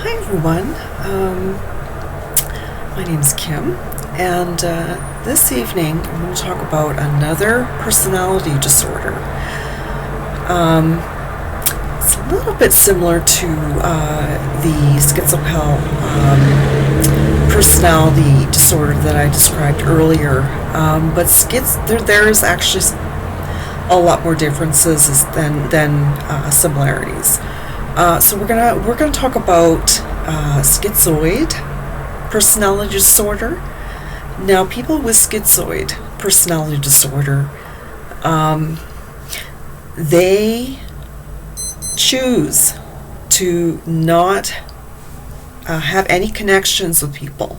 Hi everyone, my name is Kim, and this evening I'm going to talk about another personality disorder. It's a little bit similar to the schizoid personality disorder that I described earlier, but there is actually a lot more differences than similarities. So we're gonna talk about schizoid personality disorder. Now, people with schizoid personality disorder, they choose to not have any connections with people.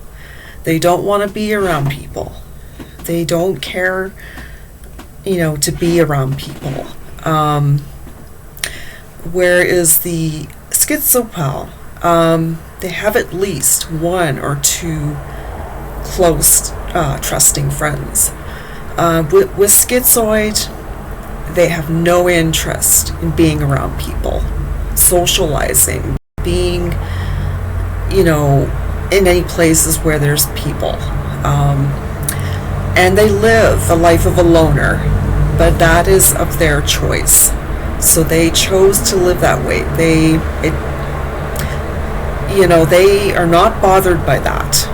They don't want to be around people. They don't care, to be around people. Whereas the schizoid, they have at least one or two close, trusting friends. With schizoid, they have no interest in being around people, socializing, being, in any places where there's people. And they live a life of a loner, but that is of their choice. So they chose to live that way. They are not bothered by that.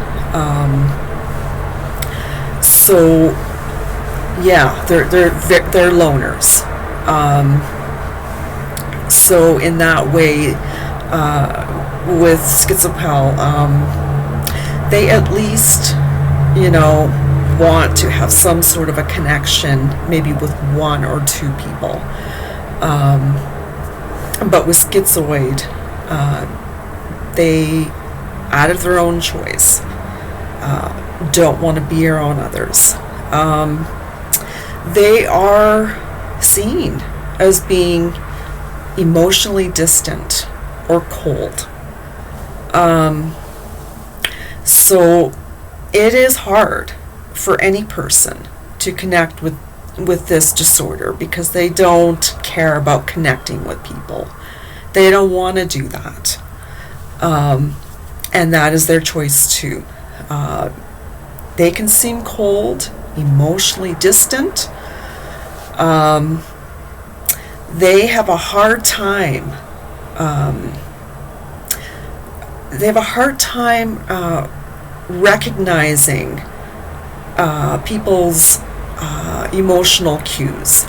They're loners. So in that way, with schizoid, they at least, want to have some sort of a connection, maybe with one or two people. But with schizoid, they, out of their own choice, don't want to be around others. They are seen as being emotionally distant or cold. So it is hard for any person to connect with this disorder because they don't care about connecting with people. They don't want to do that. And that is their choice too. They can seem cold, emotionally distant. They have a hard time. Recognizing people's emotional cues,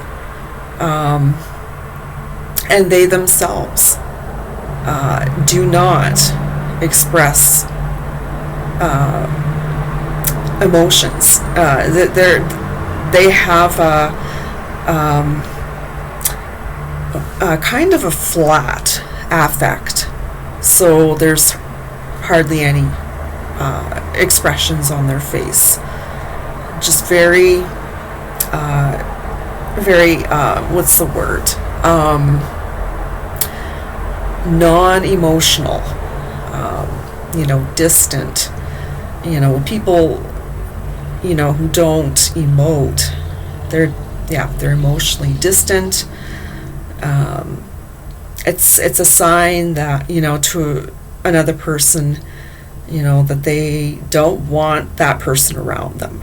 and they themselves do not express emotions. They have a kind of a flat affect, so there's hardly any expressions on their face. Just very what's the word? Non-emotional, distant. People, who don't emote, they're emotionally distant. It's a sign that, to another person, that they don't want that person around them.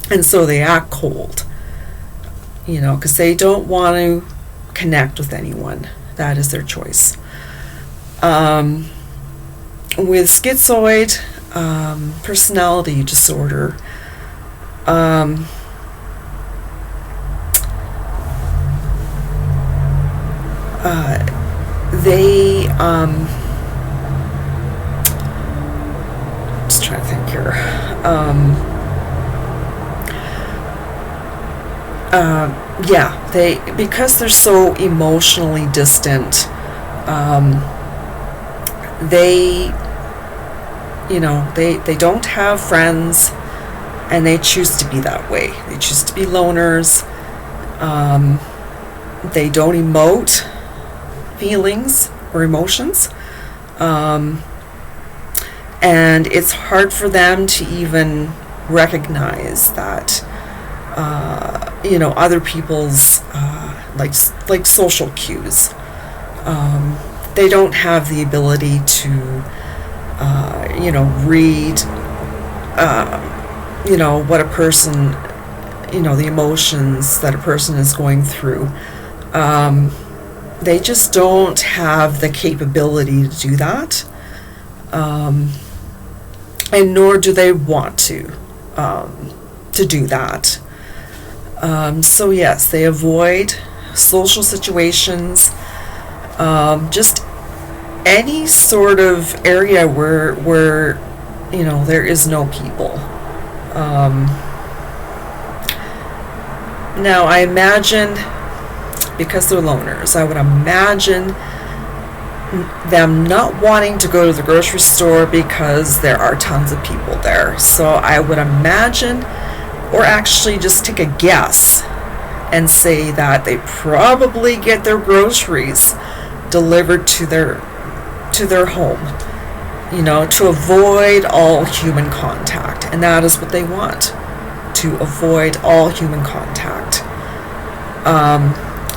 And so they act cold, because they don't want to connect with anyone. That is their choice. With schizoid personality disorder, they just trying to think here. Because they're so emotionally distant, they don't have friends, and they choose to be that way. They choose to be loners. They don't emote feelings or emotions, and it's hard for them to even recognize that other people's like social cues. they don't have the ability to, read, what a person, the emotions that a person is going through. They just don't have the capability to do that. And nor do they want to do that. So yes, they avoid social situations, just any sort of area where there is no people. Now I imagine, because they're loners, I would imagine them not wanting to go to the grocery store because there are tons of people there. So I would imagine, or actually just take a guess and say that they probably get their groceries delivered to their home, to avoid all human contact. And that is what they want, to avoid all human contact.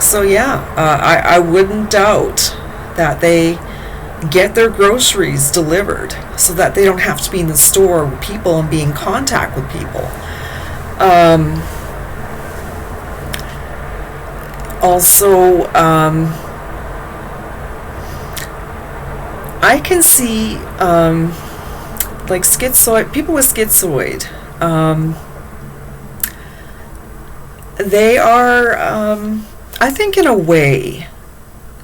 So yeah, I wouldn't doubt that they get their groceries delivered so that they don't have to be in the store with people and be in contact with people. Also, I can see like schizoid people with schizoid. They are, I think, in a way,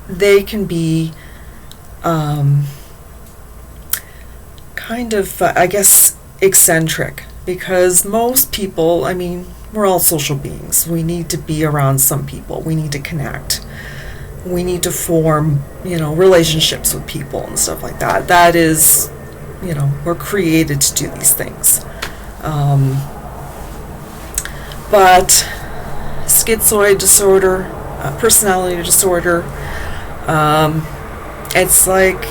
they can be kind of, I guess, eccentric, because most people, we're all social beings. We need to be around some people. We need to connect. We need to form, relationships with people and stuff like that. That is, we're created to do these things. But schizoid disorder, personality disorder, it's like,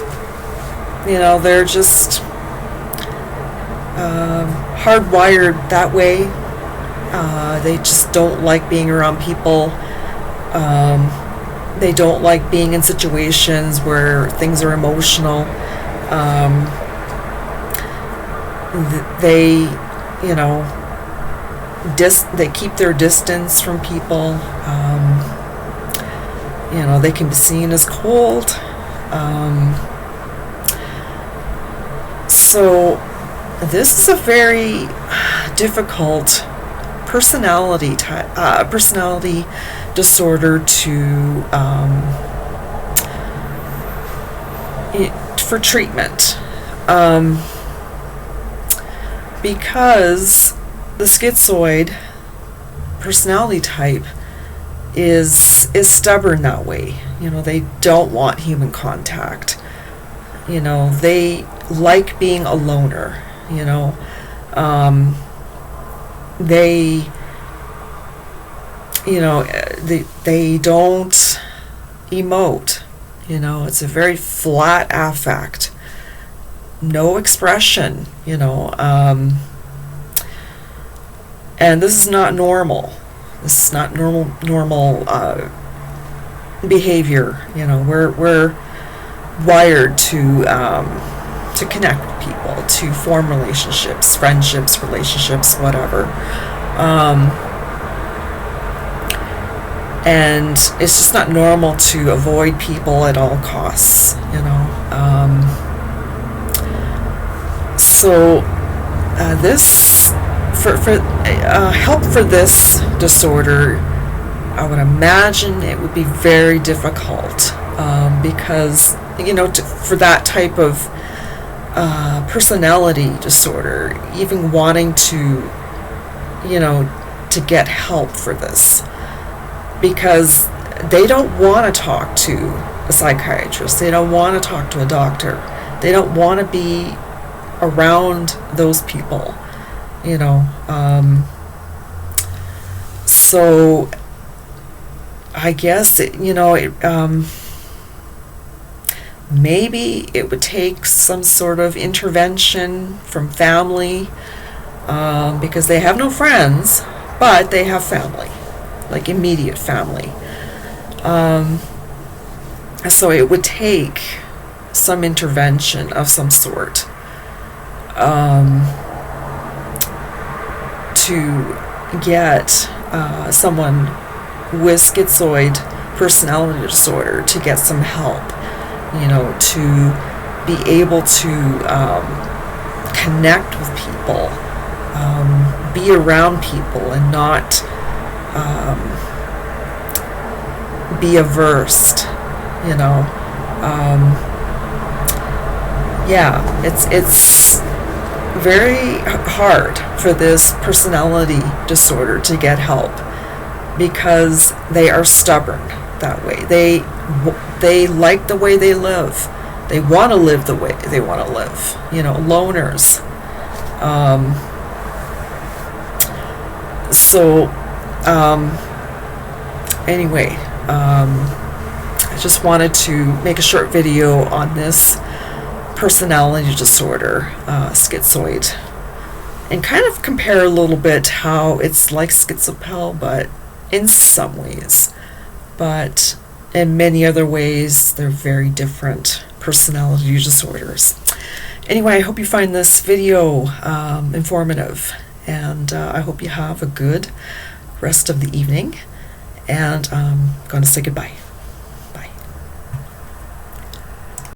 they're just hardwired that way. They just don't like being around people. They don't like being in situations where things are emotional. They, they keep their distance from people. They can be seen as cold. So this is a very difficult personality disorder for treatment, because the schizoid personality type is stubborn that way. They don't want human contact. They like being a loner. They they don't emote. It's a very flat affect, no expression. And this is not normal. This is not normal behavior. We're wired to connect with people, to form relationships, friendships, relationships, whatever. And it's just not normal to avoid people at all costs, So this, for help for this disorder, I would imagine it would be very difficult, because for that type of personality disorder, even wanting to to get help for this, because they don't want to talk to a psychiatrist, they don't want to talk to a doctor, they don't want to be around those people, so I guess maybe it would take some sort of intervention from family, because they have no friends, but they have family, like immediate family. So it would take some intervention of some sort to get someone with schizoid personality disorder to get some help, to be able to connect with people, be around people, and not be averse, it's very hard for this personality disorder to get help because they are stubborn that way. They like the way they live. They want to live the way they want to live. Loners. Anyway, I just wanted to make a short video on this personality disorder, schizoid, and kind of compare a little bit how it's like schizopel, but in some ways, but in many other ways, they're very different personality disorders. Anyway, I hope you find this video informative, and I hope you have a good rest of the evening, and I'm going to say goodbye.